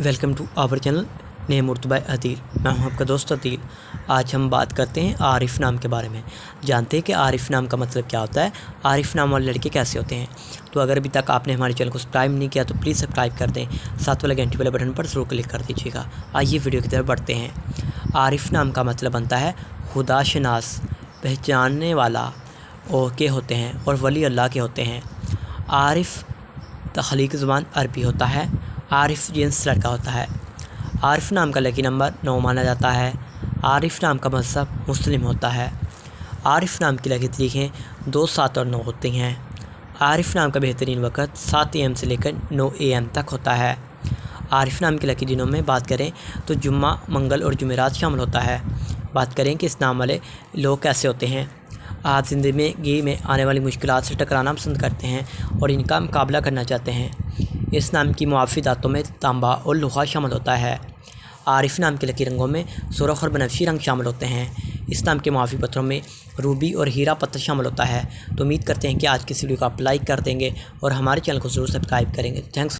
Welcome to our channel name उर्तबा अदील। मैं हूं आपका दोस्त अदील। आज हम बात करते हैं आरिफ नाम के बारे में। जानते हैं कि आरिफ नाम का मतलब क्या होता है, आरिफ नाम वाले लड़के कैसे होते हैं। तो अगर अभी तक आपने हमारे चैनल को सब्सक्राइब नहीं किया तो प्लीज़ सब्सक्राइब कर दें, साथ वाले घंटी वाले बटन पर ज़रूर क्लिक कर दीजिएगा। आइए वीडियो की तरफ बढ़ते हैं। आरिफ नाम का मतलब बनता है खुदाशनास, पहचानने वाला और के होते हैं और वली अल्लाह के होते हैं। आरिफ तख्लीक ज़ुबान अरबी होता है। आरिफ जिन्स लड़का होता है। आरिफ नाम का लकी नंबर 9 माना जाता है। आरिफ नाम का मज़हब मुस्लिम होता है। आरिफ नाम की लकी तारीखें 2, 7 और 9 होती हैं। आरिफ नाम का बेहतरीन वक़्त 7 AM से लेकर 9 AM तक होता है। आरिफ नाम के लकी दिनों में बात करें तो जुम्मा, मंगल और जुमेरात शामिल होता है। बात करें कि इस नाम वाले लोग कैसे होते हैं। आप ज़िंदगी में आने वाली मुश्किलात से टकराना पसंद करते हैं और इनका मुकाबला करना चाहते हैं। इस नाम की मुआफ़िदातों में तांबा और लोहा शामिल होता है। आरिफ नाम के लकी रंगों में सुरख और बनफशी रंग शामिल होते हैं। इस नाम के मुआफ़ी पत्थरों में रूबी और हीरा पत्थर शामिल होता है। तो उम्मीद करते हैं कि आज की वीडियो को आप लाइक कर देंगे और हमारे चैनल को ज़रूर सब्सक्राइब करेंगे। थैंक्स।